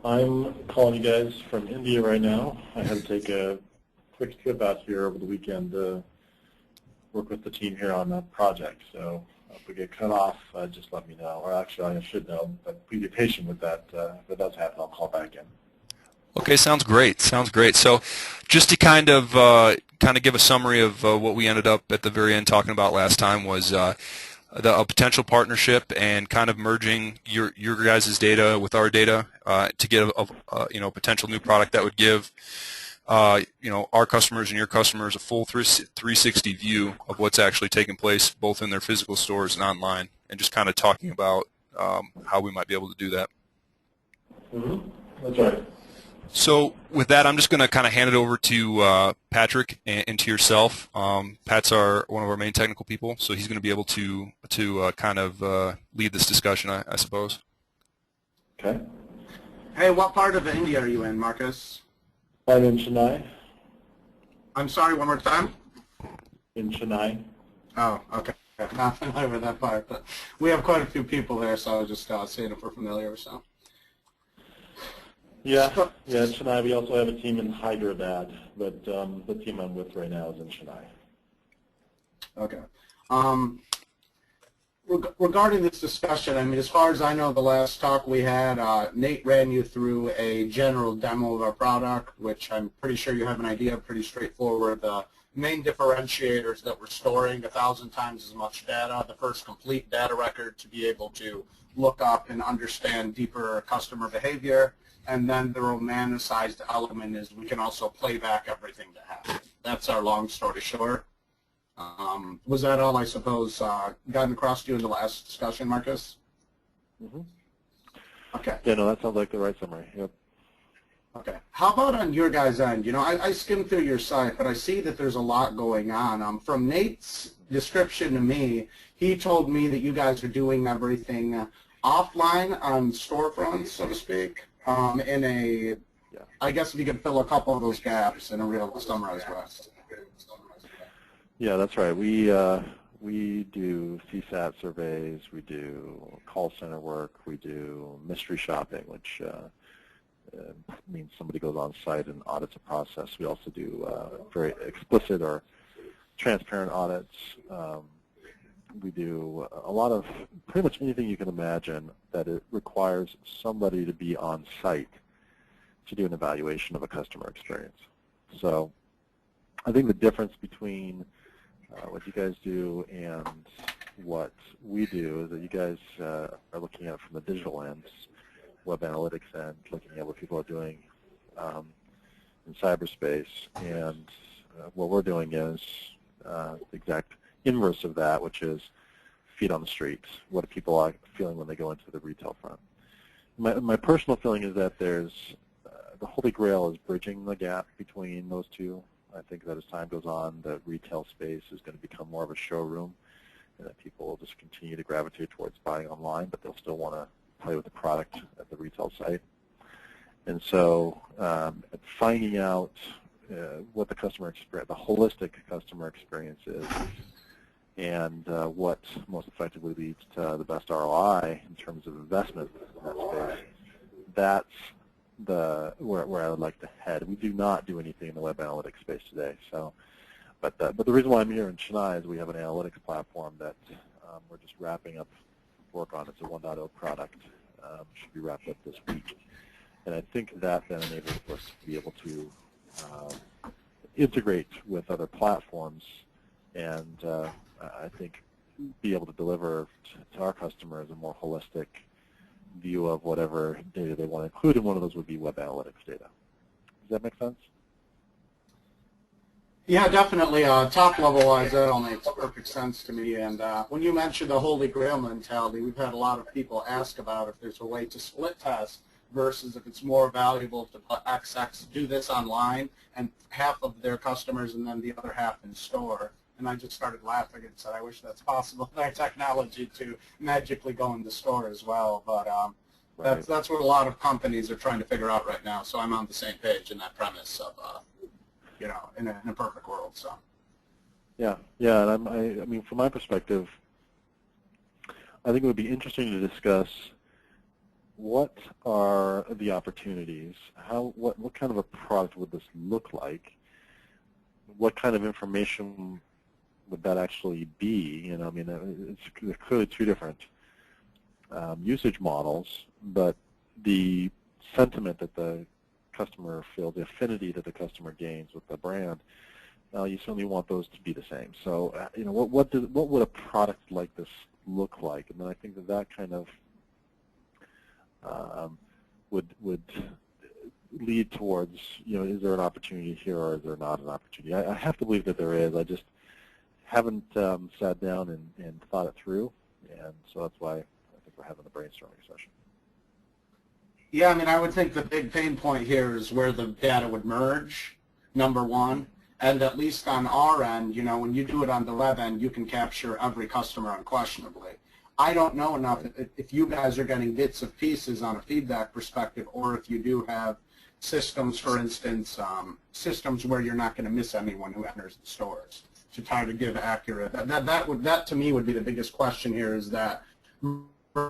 I'm calling you guys from India right now. I had to take a quick trip out here over the weekend to work with the team here on a project. So if we get cut off, just let me know. Or actually, I should know, but please be patient with that. If it does happen, I'll call back in. Okay, sounds great. Sounds great. So, just to kind of give a summary of what we ended up at the very end talking about last time was a potential partnership and kind of merging your guys' data with our data to get a potential new product that would give our customers and your customers a full 360 view of what's actually taking place both in their physical stores and online, and just kind of talking about how we might be able to do that. Mm-hmm. That's right. So with that, I'm just going to kind of hand it over to Patrick and to yourself. Pat's one of our main technical people, so he's going to be able to kind of lead this discussion, I suppose. Okay. Hey, what part of India are you in, Marcus? I'm in Chennai. I'm sorry, one more time? In Chennai. Oh, okay. Not familiar with that part, but we have quite a few people there, so I was just seeing if we're familiar or so. Yeah, in Chennai. We also have a team in Hyderabad, but the team I'm with right now is in Chennai. Okay. Regarding this discussion, I mean, as far as I know, the last talk we had, Nate ran you through a general demo of our product, which I'm pretty sure you have an idea, pretty straightforward. The main differentiators that we're storing 1,000 times as much data, the first complete data record to be able to look up and understand deeper customer behavior. And then the romanticized element is we can also play back everything that happened. That's our long story short. Was that all, I suppose, gotten across to you in the last discussion, Marcus? Mm-hmm. Okay. Yeah, no, that sounds like the right summary. Yep. Okay. How about on your guys' end? You know, I skimmed through your site, but I see that there's a lot going on. From Nate's description to me, he told me that you guys are doing everything offline on storefronts, so to speak. I guess if you could fill a couple of those gaps in a real summarized way. Yeah, that's right. We do CSAT surveys, we do call center work, we do mystery shopping, which means somebody goes on site and audits a process. We also do very explicit or transparent audits. We do a lot of pretty much anything you can imagine that it requires somebody to be on site to do an evaluation of a customer experience. So I think the difference between what you guys do and what we do is that you guys are looking at it from the digital end, web analytics end, looking at what people are doing in cyberspace, and what we're doing is the exact inverse of that, which is feet on the street. What are people feeling when they go into the retail front? My personal feeling is that there's the holy grail is bridging the gap between those two. I think that as time goes on, the retail space is going to become more of a showroom, and that people will just continue to gravitate towards buying online, but they'll still want to play with the product at the retail site. And so finding out what the customer experience, the holistic customer experience is, and what most effectively leads to the best ROI in terms of investment in that space, that's where I would like to head. We do not do anything in the web analytics space today. So, but the reason why I'm here in Chennai is we have an analytics platform that we're just wrapping up work on. It's a 1.0 product. Should be wrapped up this week. And I think that then enables us to be able to integrate with other platforms and I think be able to deliver to our customers a more holistic view of whatever data they want to include, and one of those would be web analytics data. Does that make sense? Yeah, definitely. Top level wise, that all makes perfect sense to me. And when you mentioned the holy grail mentality, we've had a lot of people ask about if there's a way to split test versus if it's more valuable to put XX, do this online, and half of their customers and then the other half in store. And I just started laughing and said, I wish that's possible with our technology to magically go in the store as well. But that's what a lot of companies are trying to figure out right now. So I'm on the same page in that premise of, you know, in a perfect world. So. Yeah, and I mean, from my perspective, I think it would be interesting to discuss what are the opportunities? What kind of a product would this look like? What kind of information would that actually be? You know, I mean, it's clearly two different usage models, but the sentiment that the customer feels, the affinity that the customer gains with the brand, you certainly want those to be the same. So, you know, what would a product like this look like? And then I think that kind of would lead towards, you know, is there an opportunity here or is there not an opportunity? I have to believe that there is. I just haven't sat down and thought it through, and so that's why I think we're having the brainstorming session. Yeah, I mean, I would think the big pain point here is where the data would merge, number one. And at least on our end, you know, when you do it on the web end, you can capture every customer unquestionably. I don't know enough if you guys are getting bits of pieces on a feedback perspective, or if you do have systems, for instance, systems where you're not going to miss anyone who enters the stores to try to give accurate. That to me would be the biggest question here, is that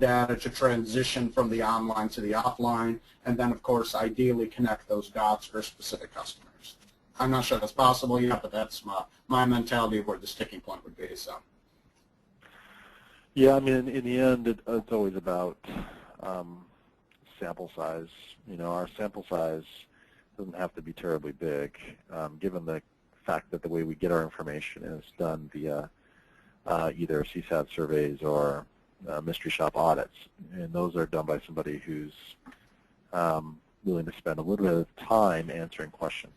data to transition from the online to the offline, and then of course ideally connect those dots for specific customers. I'm not sure that's possible yet, but that's my mentality of where the sticking point would be. So. Yeah, I mean, in the end, it's always about sample size. You know, our sample size doesn't have to be terribly big, given the fact that the way we get our information is done via either CSAT surveys or mystery shop audits, and those are done by somebody who's willing to spend a little bit of time answering questions.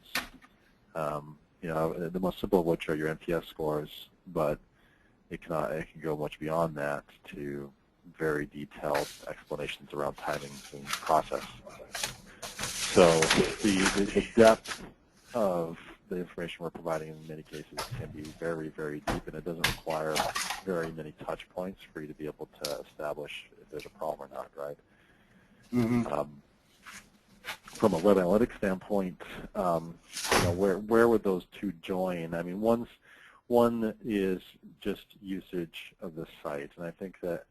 You know, the most simple of which are your NPS scores, but it can go much beyond that to very detailed explanations around timings and process. So the depth of the information we're providing in many cases can be very, very deep, and it doesn't require very many touch points for you to be able to establish if there's a problem or not, right? Mm-hmm. From a web analytics standpoint, you know, where would those two join? I mean, one is just usage of the site, and I think that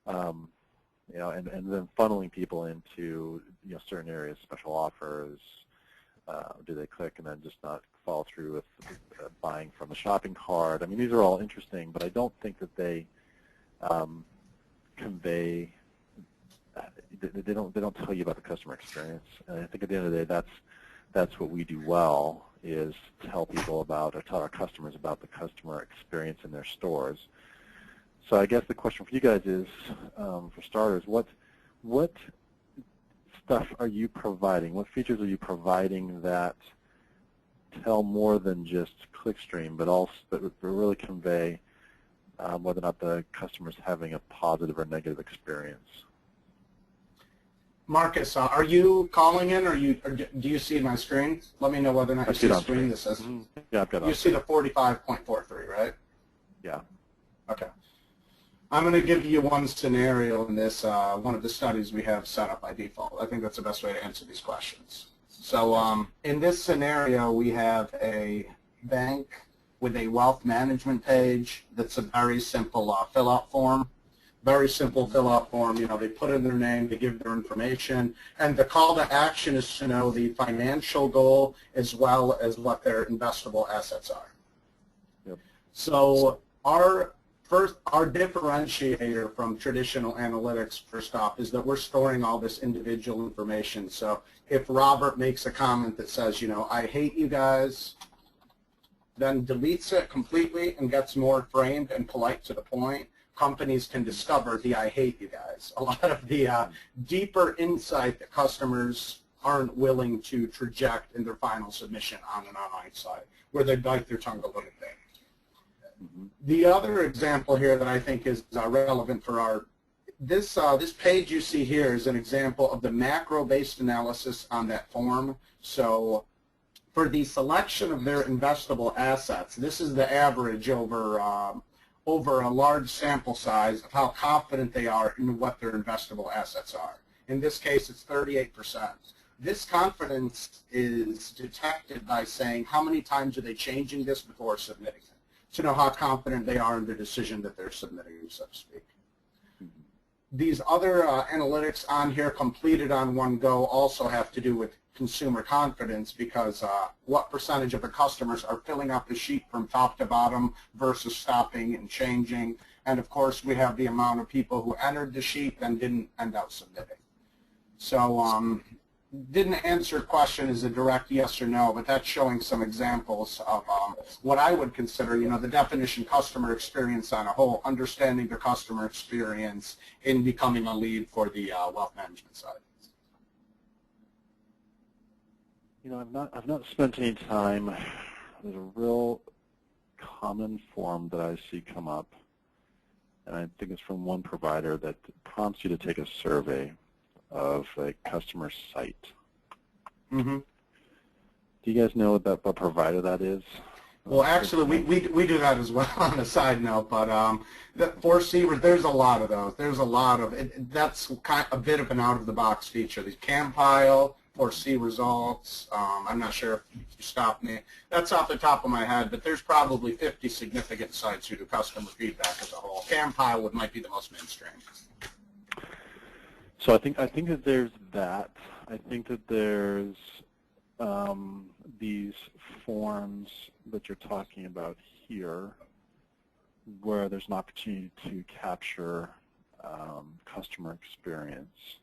you know, and then funneling people into, you know, certain areas, special offers. Do they click and then just not follow through with buying from the shopping cart? I mean, these are all interesting, but I don't think that they convey. They don't tell you about the customer experience. And I think at the end of the day, that's what we do well, is tell people about, or tell our customers about the customer experience in their stores. So I guess the question for you guys is, for starters, what stuff are you providing? What features are you providing that tell more than just clickstream, but also but really convey whether or not the customer's having a positive or negative experience? Marcus, are you calling in, or do you see my screen? Let me know whether or not you see the screen that says. Yeah, I've got it. You see the 45.43, right? Yeah. Okay. I'm going to give you one scenario in this, one of the studies we have set up by default. I think that's the best way to answer these questions. So in this scenario, we have a bank with a wealth management page that's a very simple fill-out form. Very simple fill-out form. You know, they put in their name, they give their information, and the call to action is to know the financial goal as well as what their investable assets are. Yep. So our differentiator from traditional analytics, first off, is that we're storing all this individual information. So if Robert makes a comment that says, you know, I hate you guys, then deletes it completely and gets more framed and polite to the point, companies can discover the I hate you guys. A lot of the deeper insight that customers aren't willing to traject in their final submission on an online site, where they bite their tongue a little bit. The other example here that I think is relevant for this page you see here is an example of the macro-based analysis on that form. So for the selection of their investable assets, this is the average over a large sample size of how confident they are in what their investable assets are. In this case, it's 38%. This confidence is detected by saying how many times are they changing this before submitting it, to know how confident they are in the decision that they're submitting, so to speak. these other analytics on here completed on one go also have to do with consumer confidence, because what percentage of the customers are filling out the sheet from top to bottom versus stopping and changing. And of course, we have the amount of people who entered the sheet and didn't end up submitting. So didn't answer your question as a direct yes or no, but that's showing some examples of what I would consider, the definition customer experience on a whole, understanding the customer experience in becoming a lead for the wealth management side. I've not spent any time. There's a real common form that I see come up, and I think it's from one provider that prompts you to take a survey of a customer site. Mm-hmm. Do you guys know what provider that is? Well, actually, we do that as well on a side note, but for Seaward, there's a lot of those. There's a lot of it. That's a bit of an out-of-the-box feature. These Campile, 4C results. I'm not sure if you stopped me. That's off the top of my head, but there's probably 50 significant sites who do customer feedback as a whole. Campile might be the most mainstream. So I think that there's that. I think that there's these forms that you're talking about here, where there's an opportunity to capture customer experience.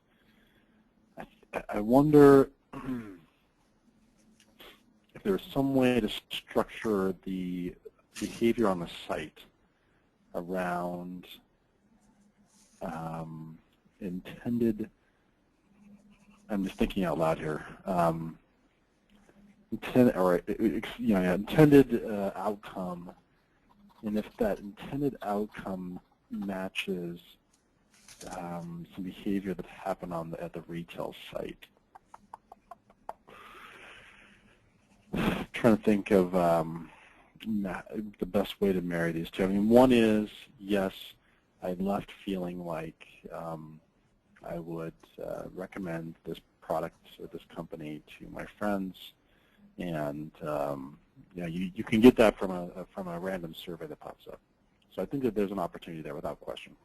I wonder if there's some way to structure the behavior on the site around intended, I'm just thinking out loud here, intended outcome, and if that intended outcome matches some behavior that happened at the retail site. Trying to think of the best way to marry these two. I mean, one is, yes, I left feeling like I would recommend this product or this company to my friends, and you can get that from a random survey that pops up. So I think that there's an opportunity there without question,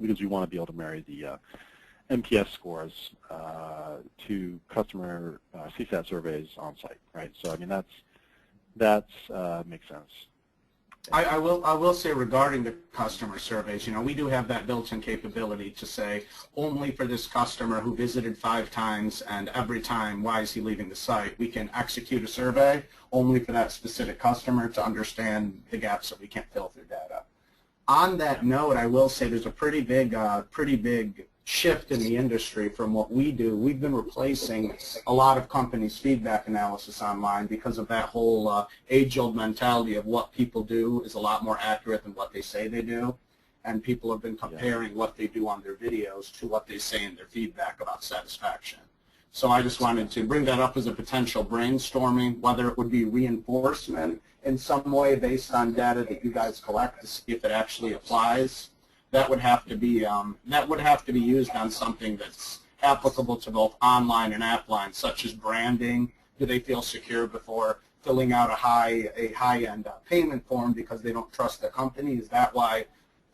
because we want to be able to marry the NPS scores to customer CSAT surveys on site, right? So I mean that's makes sense. I will say regarding the customer surveys, we do have that built-in capability to say only for this customer who visited 5 times and every time, why is he leaving the site? We can execute a survey only for that specific customer to understand the gaps that we can't fill through data. On that note, I will say there's a pretty big shift in the industry from what we do. We've been replacing a lot of companies' feedback analysis online because of that whole age-old mentality of what people do is a lot more accurate than what they say they do. And people have been comparing what they do on their videos to what they say in their feedback about satisfaction. So I just wanted to bring that up as a potential brainstorming, whether it would be reinforcement in some way based on data that you guys collect to see if it actually applies. That would have to be used on something that's applicable to both online and offline, such as branding. Do they feel secure before filling out a high-end payment form because they don't trust the company? Is that why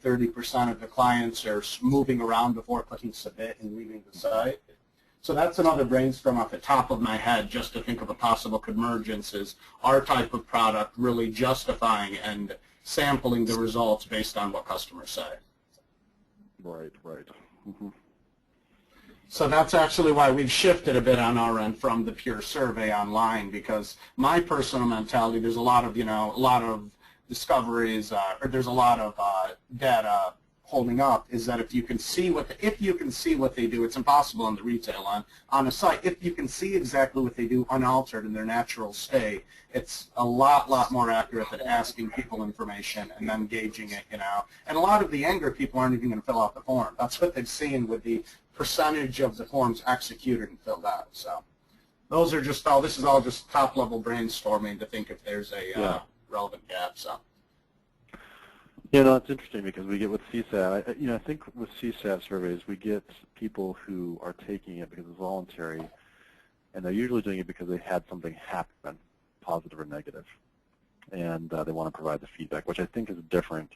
30% of the clients are moving around before clicking submit and leaving the site? So that's another brainstorm off the top of my head, just to think of a possible convergence, is our type of product really justifying and sampling the results based on what customers say. Right. Mm-hmm. So that's actually why we've shifted a bit on our end from the pure survey online, because my personal mentality, there's a lot of discoveries, or there's a lot of data holding up, is that if you can see what they do, it's impossible in the retail on a site. If you can see exactly what they do unaltered in their natural state, it's a lot more accurate than asking people information and then gauging it, And a lot of the younger people aren't even going to fill out the form. That's what they've seen with the percentage of the forms executed and filled out. So those are just all. This is all just top-level brainstorming to think if there's a relevant gap. So. Yeah, no, it's interesting because we get with CSAT, I think with CSAT surveys, we get people who are taking it because it's voluntary, and they're usually doing it because they had something happen, positive or negative, and they want to provide the feedback, which I think is a different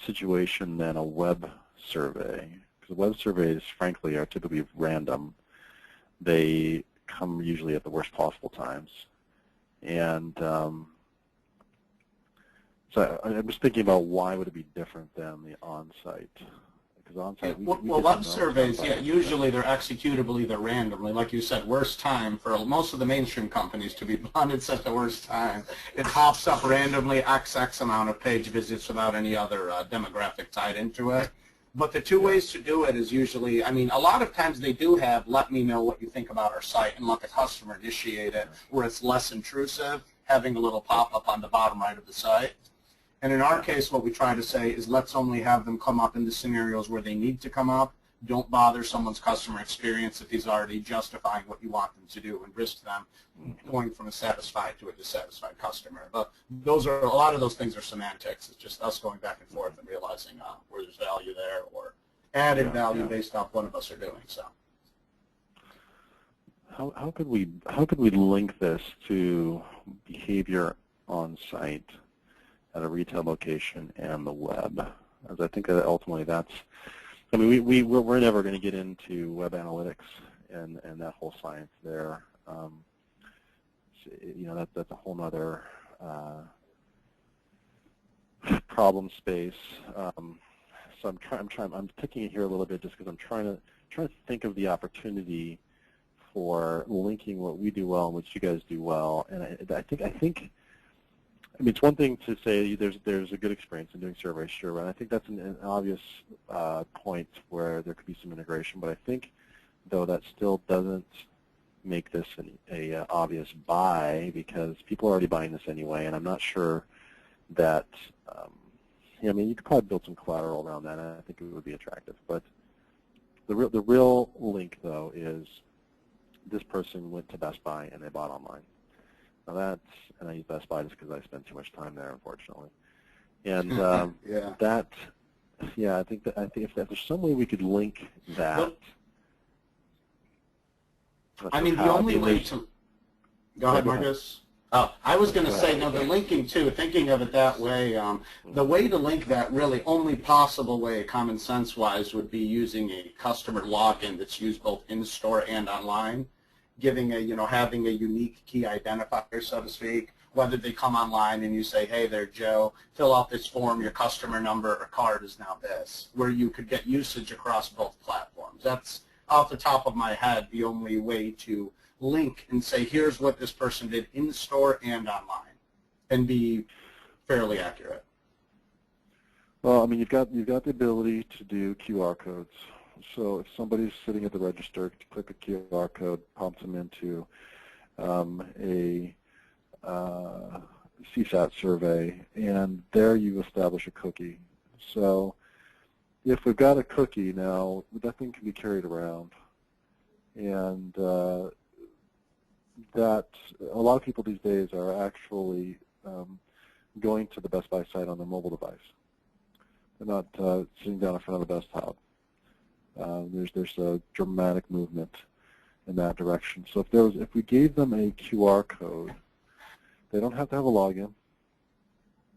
situation than a web survey, because web surveys, frankly, are typically random. They come usually at the worst possible times. And so I'm just thinking about why would it be different than the on-site? Because on-site, Well, web surveys, yeah, usually they're executable either randomly. Like you said, worst time for most of the mainstream companies, to be blunt, it's at the worst time. It pops up randomly XX amount of page visits without any other demographic tied into it. But the two ways to do it is usually, I mean, a lot of times they do have let me know what you think about our site and let the customer initiate it, where it's less intrusive, having a little pop-up on the bottom right of the site. And in our case, what we try to say is let's only have them come up in the scenarios where they need to come up. Don't bother someone's customer experience if he's already justifying what you want them to do, and risk them going from a satisfied to a dissatisfied customer. But those are, a lot of those things are semantics. It's just us going back and forth and realizing where there's value there or added value based off one of us are doing. So how could we link this to behavior on site at a retail location and the web? As I think that ultimately that's, I mean, we're never going to get into web analytics and that whole science there. You know, that's a whole nother problem space. So I'm picking it here a little bit just because I'm trying to think of the opportunity for linking what we do well and what you guys do well. And I think. I mean, it's one thing to say there's a good experience in doing surveys, sure, and I think that's an obvious point where there could be some integration. But I think, though, that still doesn't make this a obvious buy, because people are already buying this anyway, and I'm not sure that. I mean, you could probably build some collateral around that, and I think it would be attractive. But the real link, though, is this person went to Best Buy and they bought online. Now and I use Best Buy just because I spend too much time there, unfortunately. And I think if there's some way we could link that. I mean, the only way to go ahead, Marcus. Oh, I was going to say, no, the linking too. Thinking of it that way, the way to link that really only possible way, common sense wise, would be using a customer login that's used both in store and online. Giving having a unique key identifier, so to speak, whether they come online and you say, hey there, Joe, fill out this form, your customer number or card is now this, where you could get usage across both platforms. That's, off the top of my head, the only way to link and say, here's what this person did in store and online, and be fairly accurate. Well, I mean, you've got the ability to do QR codes. So if somebody's sitting at the register, to click a QR code prompts them into a CSAT survey, and there you establish a cookie. So if we've got a cookie now, that thing can be carried around, and that a lot of people these days are actually going to the Best Buy site on their mobile device. They're not sitting down in front of the desktop. There's a dramatic movement in that direction. So if we gave them a QR code, they don't have to have a login.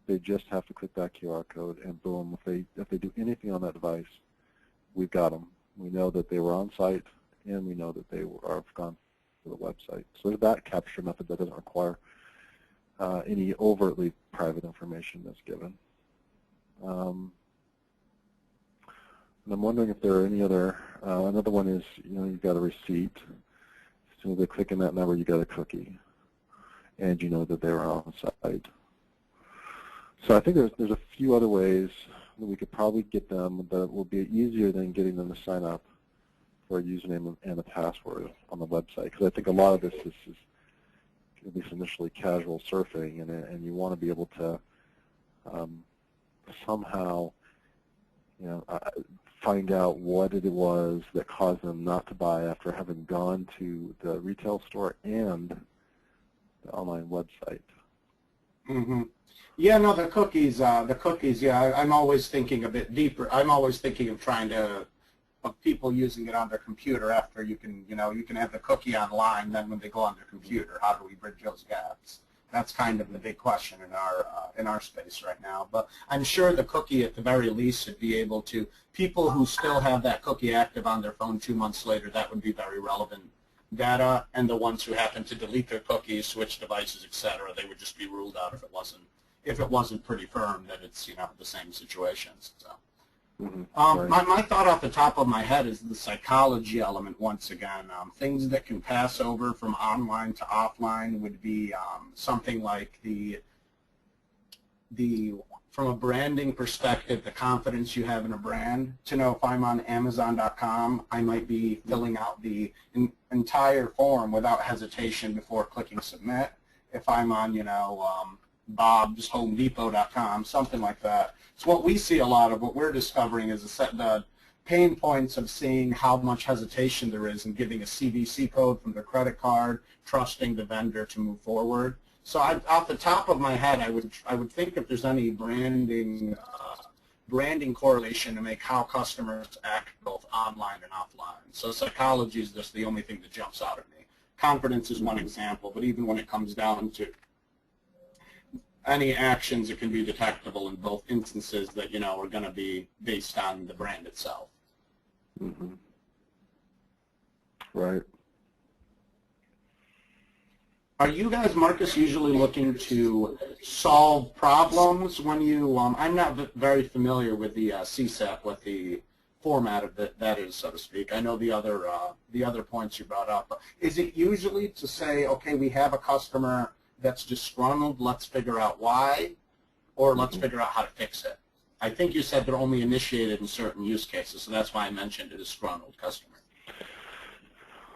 They just have to click that QR code, and boom, if they do anything on that device, we've got them. We know that they were on site, and we know that they are gone to the website. So there's that capture method that doesn't require any overtly private information that's given. And I'm wondering if there are any other, another one is, you've got a receipt. As soon as they click in that number, you got a cookie. And you know that they were on site. So I think there's a few other ways that we could probably get them that will be easier than getting them to sign up for a username and a password on the website. Because I think a lot of this is at least initially casual surfing, and you want to be able to somehow find out what it was that caused them not to buy after having gone to the retail store and the online website. Mm-hmm. Yeah, no, the cookies, yeah, I'm always thinking a bit deeper. I'm always thinking of of people using it on their computer after you can have the cookie online, then when they go on their computer, how do we bridge those gaps? That's kind of the big question in our space right now. But I'm sure the cookie, at the very least, should be able to, people who still have that cookie active on their phone 2 months later, that would be very relevant data. And the ones who happen to delete their cookies, switch devices, etc., they would just be ruled out if it wasn't pretty firm that it's, you know, the same situation. So. Right. My thought off the top of my head is the psychology element once again. Things that can pass over from online to offline would be something like from a branding perspective, the confidence you have in a brand. To know if I'm on Amazon.com, I might be filling out the entire form without hesitation before clicking submit. If I'm on, you know, Bob'sHomeDepot.com, something like that. So what we see a lot of, what we're discovering is the pain points of seeing how much hesitation there is in giving a CVC code from their credit card, trusting the vendor to move forward. So off the top of my head, I would think if there's any branding correlation to make how customers act both online and offline. So psychology is just the only thing that jumps out at me. Confidence is one example, but even when it comes down to any actions that can be detectable in both instances that, you know, are going to be based on the brand itself. Mm-hmm. Right. Are you guys, Marcus, usually looking to solve problems when you, I'm not very familiar with the CSAP, what the format of that is, so to speak. I know the other points you brought up. Is it usually to say, okay, we have a customer that's disgruntled, let's figure out why, or let's figure out how to fix it? I think you said they're only initiated in certain use cases, so that's why I mentioned a disgruntled customer.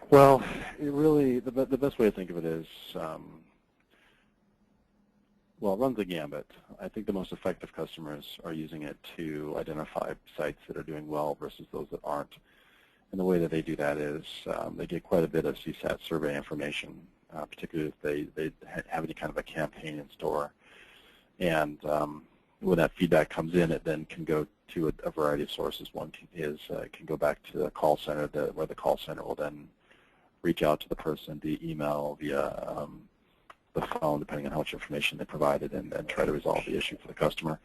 Well, it really, the best way to think of it is, well, it runs the gambit. I think the most effective customers are using it to identify sites that are doing well versus those that aren't. And the way that they do that is they get quite a bit of CSAT survey information, particularly if they have any kind of a campaign in store. And when that feedback comes in, it then can go to a variety of sources. One is can go back to the call center, where the call center will then reach out to the person via email, via the phone, depending on how much information they provided, and try to resolve the issue for the customer.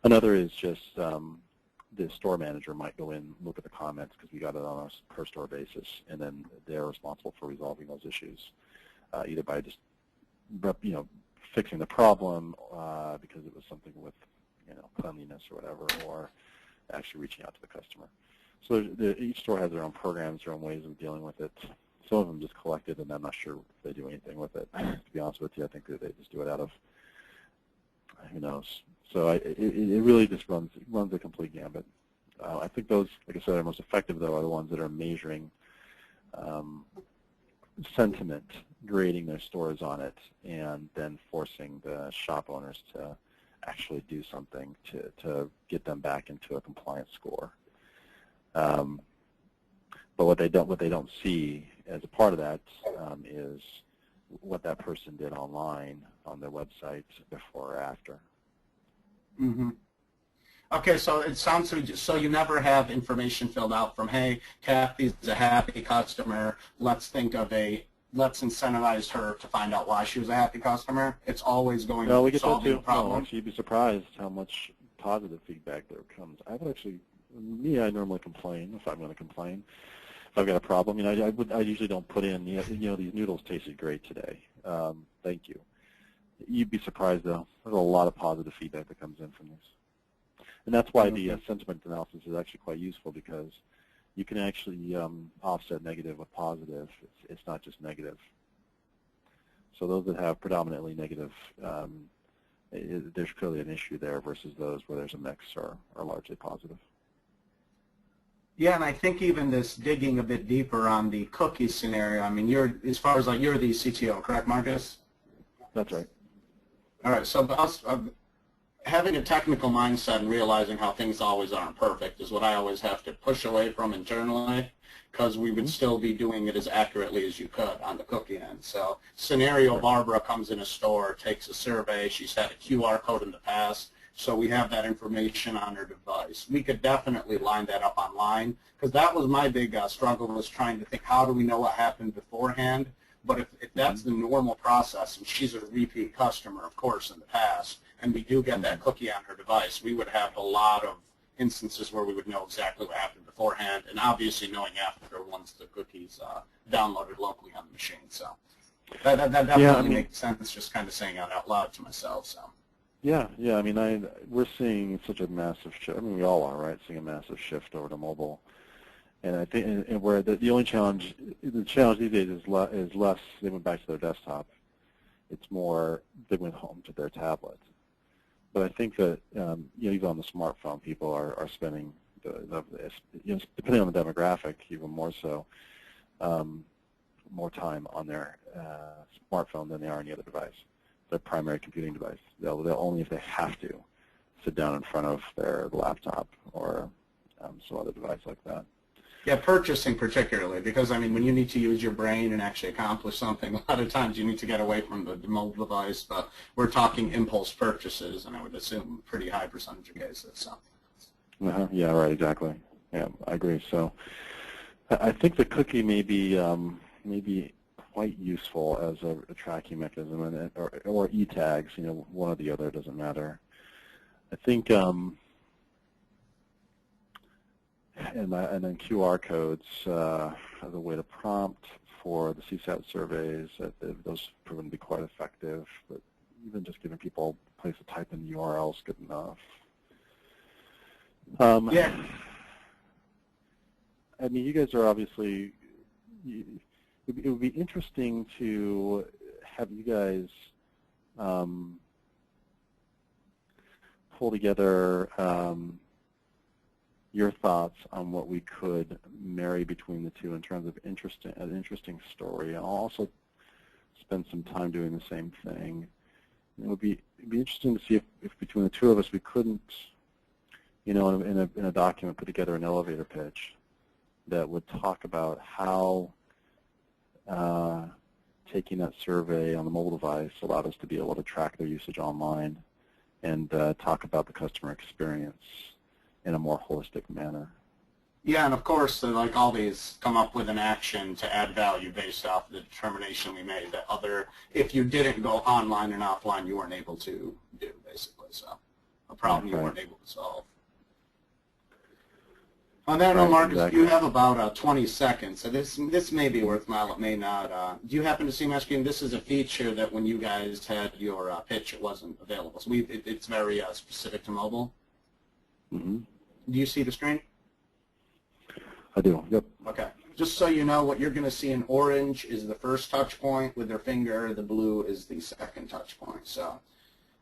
Another is just the store manager might go in, look at the comments, because we got it on a per store basis, and then they're responsible for resolving those issues, either by just fixing the problem because it was something with cleanliness or whatever, or actually reaching out to the customer. So each store has their own programs, their own ways of dealing with it. Some of them just collect it, and I'm not sure if they do anything with it. To be honest with you, I think that they just do it out of who knows. So it really just runs a complete gambit. I think those, like I said, are most effective, though, are the ones that are measuring sentiment, grading their stores on it, and then forcing the shop owners to actually do something to get them back into a compliance score. But what they don't see as a part of that is what that person did online on their website before or after. Mm-hmm. Okay, so it sounds so you never have information filled out from, hey, Kathy's a happy customer. Let's incentivize her to find out why she was a happy customer. It's always going to solve the problem. No, actually, you'd be surprised how much positive feedback there comes. I normally complain if I'm going to complain. If I've got a problem, I usually don't put in, these noodles tasted great today. Thank you. You'd be surprised, though. There's a lot of positive feedback that comes in from this. And that's why the sentiment analysis is actually quite useful, because you can actually offset negative with positive. It's not just negative. So those that have predominantly negative, there's clearly an issue there versus those where there's a mix or are largely positive. Yeah, and I think even this digging a bit deeper on the cookie scenario, I mean, you're the CTO, correct, Marcus? That's right. All right, so having a technical mindset and realizing how things always aren't perfect is what I always have to push away from internally, because we would still be doing it as accurately as you could on the cookie end. So scenario, Barbara comes in a store, takes a survey, she's had a QR code in the past, so we have that information on her device. We could definitely line that up online, because that was my big struggle, was trying to think, how do we know what happened beforehand But if that's the normal process, and she's a repeat customer, of course, in the past, and we do get that cookie on her device, we would have a lot of instances where we would know exactly what happened beforehand, and obviously knowing after once the cookie's downloaded locally on the machine. So that definitely makes sense, just kind of saying it out loud to myself. So. Yeah. I mean, we're seeing such a massive shift. I mean, we all are, right? Seeing a massive shift over to mobile, and I think where the only challenge, the challenge these days is less. They went back to their desktop. It's more they went home to their tablet. But I think that even on the smartphone, people are spending depending on the demographic, even more so, more time on their smartphone than they are any other device. Their primary computing device. They'll only if they have to sit down in front of their laptop or some other device like that. Yeah, purchasing particularly, because I mean, when you need to use your brain and actually accomplish something, a lot of times you need to get away from the mobile device. But we're talking impulse purchases, and I would assume a pretty high percentage of cases. So. Yeah, right, exactly. Yeah, I agree. So I think the cookie may be quite useful as a tracking mechanism, and or e-tags. One or the other, doesn't matter. I think. And then QR codes as a way to prompt for the CSAT surveys. Those have proven to be quite effective. But even just giving people a place to type in the URL is good enough. Yeah. I mean, you guys are obviously. It would be interesting to have you guys pull together. Your thoughts on what we could marry between the two in terms of an interesting story. I'll also spend some time doing the same thing. It would be interesting to see if between the two of us we couldn't, in a document, put together an elevator pitch that would talk about how taking that survey on the mobile device allowed us to be able to track their usage online and talk about the customer experience in a more holistic manner. Yeah, and of course, like always, come up with an action to add value based off the determination we made that if you didn't go online and offline, you weren't able to do, basically. So a problem you weren't able to solve. On that note, Marcus, you have about 20 seconds. So this may be worthwhile, it may not. Do you happen to see my screen? This is a feature that when you guys had your pitch, it wasn't available. So it's very specific to mobile. Mm-hmm. Do you see the screen? I do, yep. Okay. Just so you know, what you're going to see in orange is the first touch point with their finger. The blue is the second touch point. So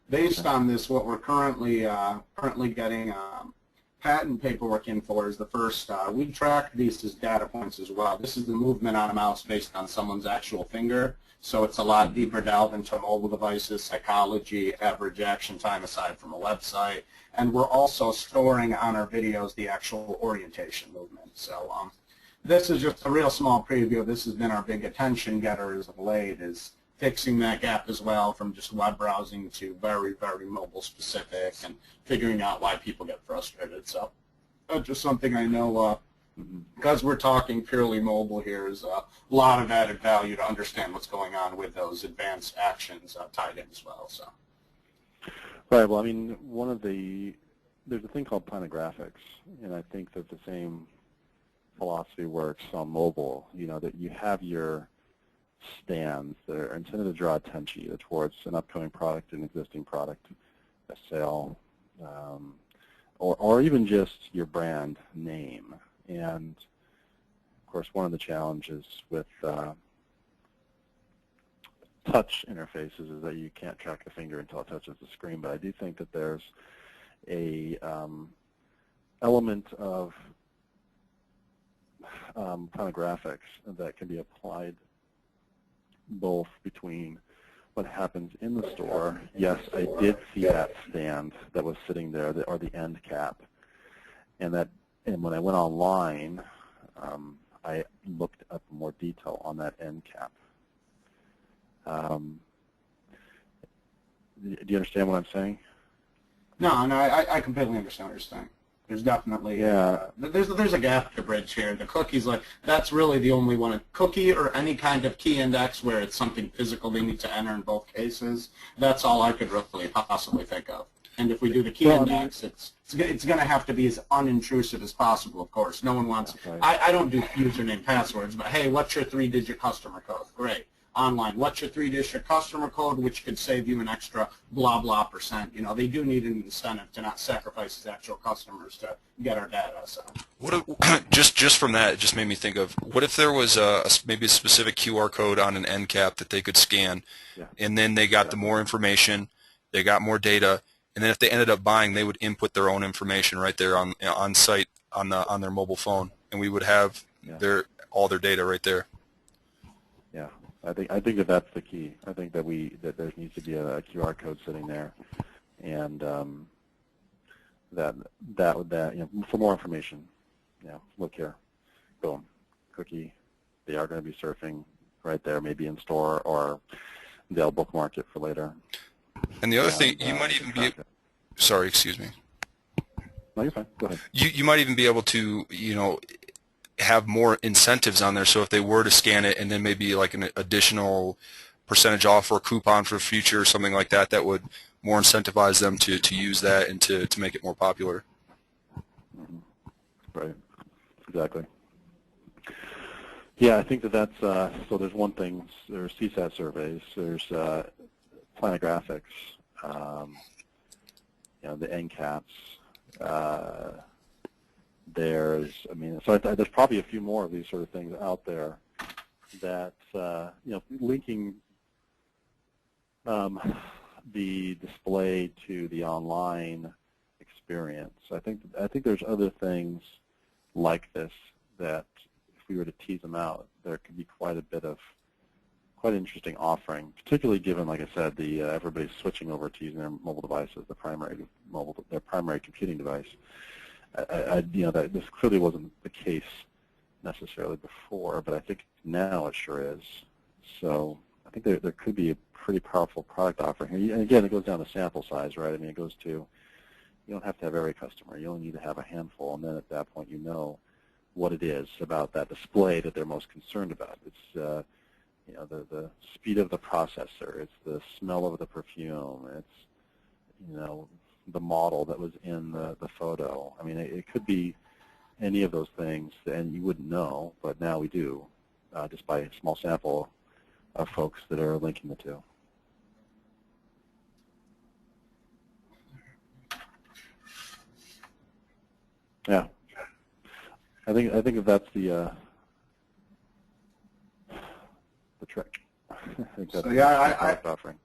based on this, what we're currently getting patent paperwork in for is the first. We track these as data points as well. This is the movement on a mouse based on someone's actual finger. So it's a lot deeper delve into mobile devices, psychology, average action time aside from a website. And we're also storing on our videos the actual orientation movement. So this is just a real small preview. This has been our big attention getter as of late, is fixing that gap as well from just web browsing to very, very mobile specific and figuring out why people get frustrated. So that's just something I know because we're talking purely mobile here is a lot of added value to understand what's going on with those advanced actions tied in as well. So. Right. Well, I mean, there's a thing called planographics, and I think that the same philosophy works on mobile. That you have your stands that are intended to draw attention either towards an upcoming product, an existing product, a sale, or even just your brand name. And of course, one of the challenges with touch interfaces is that you can't track the finger until it touches the screen. But I do think that there's a element of planographics that can be applied both between what happens in the store. Yes, I did see that stand that was sitting there, or the end cap, and when I went online, I looked up more detail on that end cap. Do you understand what I'm saying? No, I completely understand what you're saying. There's definitely Yeah. there's a gap to bridge here. The cookies, like that's really the only one. A cookie or any kind of key index where it's something physical they need to enter in both cases. That's all I could really possibly think of. And if we do the key index, it's going to have to be as unintrusive as possible. Of course, no one wants. Right. I don't do username passwords, but hey, what's your 3-digit customer code? Great. Online, what's your 3-digit customer code, which could save you an extra blah blah percent. You know, they do need an incentive to not sacrifice his actual customers to get our data. So, What if, just from that, it just made me think of what if there was maybe a specific QR code on an end cap that they could scan, and then they got the more information, they got more data, and then if they ended up buying, they would input their own information right there on site on their mobile phone, and we would have all their data right there. Yeah. I think that that's the key. I think that there needs to be a QR code sitting there, and that for more information. Look here, boom, cookie. They are going to be surfing right there, maybe in store, or they'll bookmark it for later. And the other thing, you might even be. Sorry, excuse me. No, you're fine. Go ahead. You might even be able to have more incentives on there. So if they were to scan it and then maybe like an additional percentage off or a coupon for future or something like that, that would more incentivize them to use that and to make it more popular. Mm-hmm. Right. Exactly. Yeah, I think that's so. There's one thing. There's CSAT surveys. There's planographics. The NCAPs. There's probably a few more of these sort of things out there that linking the display to the online experience. I think there's other things like this that if we were to tease them out, there could be quite an interesting offering, particularly given, like I said, everybody's switching over to using their mobile device as their primary computing device. That this clearly wasn't the case necessarily before, but I think now it sure is. So I think there could be a pretty powerful product offering here. And again, it goes down to sample size, right? I mean, it goes to, you don't have to have every customer. You only need to have a handful, and then at that point you know what it is about that display that they're most concerned about. It's the speed of the processor. It's the smell of the perfume. It's the model that was in the photo. I mean, it could be any of those things, and you wouldn't know, but now we do, just by a small sample of folks that are linking the two. Yeah, I think that's the trick. I think that's the offering.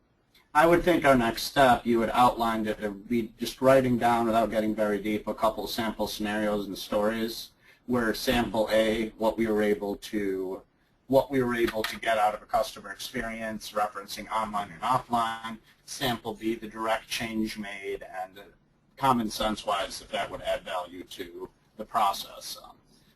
I would think our next step, you had outlined it, would be just writing down, without getting very deep, a couple of sample scenarios and stories where sample A, what we were able to get out of a customer experience, referencing online and offline. Sample B, the direct change made, and common sense-wise, if that would add value to the process.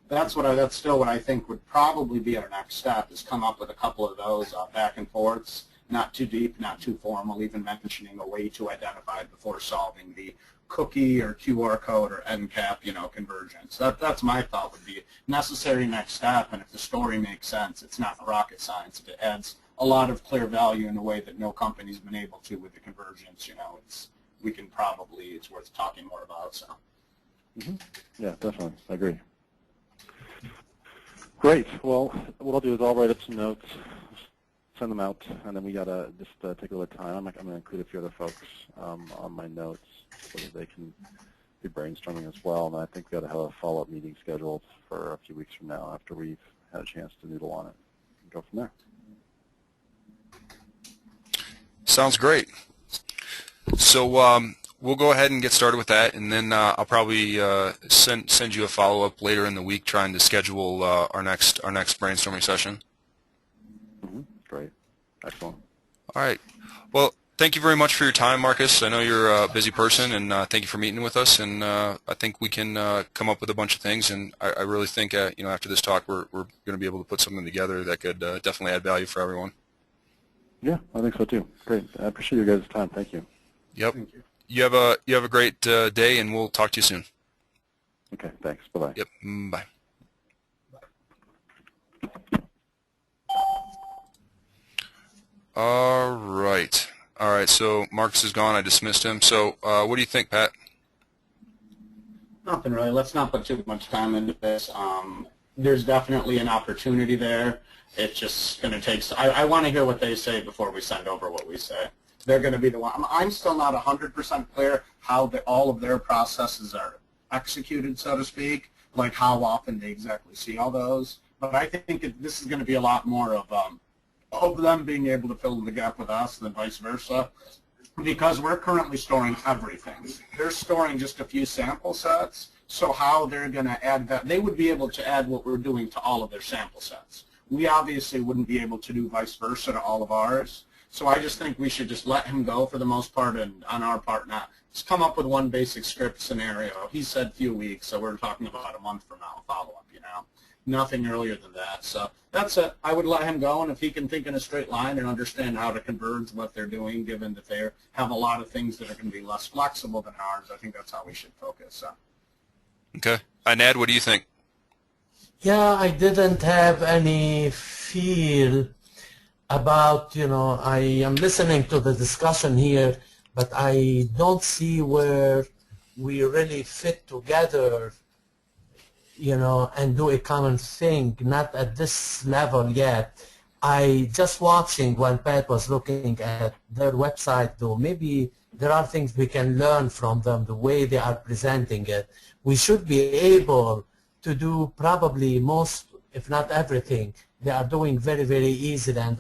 That's still what I think would probably be our next step, is come up with a couple of those back and forths. Not too deep, not too formal, even mentioning a way to identify before solving the cookie or QR code or NCAP, convergence. That's my thought would be necessary next step, and if the story makes sense, it's not rocket science. If it adds a lot of clear value in a way that no company's been able to with the convergence, it's worth talking more about. So. Mm-hmm. Yeah, definitely. I agree. Great. Well, what I'll do is I'll write up some notes, send them out, and then we gotta just take a little time. I'm going to include a few other folks on my notes so that they can be brainstorming as well. And I think we got to have a follow-up meeting scheduled for a few weeks from now after we've had a chance to noodle on it and go from there. Sounds great. So we'll go ahead and get started with that, and then I'll probably send you a follow-up later in the week, trying to schedule our next brainstorming session. Mm-hmm. Great. Excellent. All right. Well, thank you very much for your time, Marcus. I know you're a busy person, and thank you for meeting with us. And I think we can come up with a bunch of things. And I really think, after this talk, we're going to be able to put something together that could definitely add value for everyone. Yeah, I think so too. Great. I appreciate your guys' time. Thank you. Yep. Thank you. You have a great day, and we'll talk to you soon. Okay, thanks. Bye-bye. Yep, bye. All right. All right, so Marcus is gone. I dismissed him. So what do you think, Pat? Nothing really. Let's not put too much time into this. There's definitely an opportunity there. It's just going to take. I want to hear what they say before we send over what we say. They're going to be the one. I'm still not 100% clear how all of their processes are executed, so to speak, like how often they exactly see all those. But I think this is going to be a lot more of them being able to fill in the gap with us than vice versa, because we're currently storing everything. They're storing just a few sample sets, so how they're going to add that, they would be able to add what we're doing to all of their sample sets. We obviously wouldn't be able to do vice versa to all of ours, so I just think we should just let him go for the most part, and on our part not. Just come up with one basic script scenario. He said few weeks, so we're talking about a month from now, follow-up, you know. Nothing earlier than that. So that's it. I would let him go, and if he can think in a straight line and understand how to converge what they're doing, given that they have a lot of things that are going to be less flexible than ours, I think that's how we should focus. So. Okay. Ned, what do you think? Yeah, I didn't have any feel about, I am listening to the discussion here, but I don't see where we really fit together, and do a common thing, not at this level yet. I just watching when Pat was looking at their website, though, maybe there are things we can learn from them, the way they are presenting it. We should be able to do probably most, if not everything, they are doing very, very easily and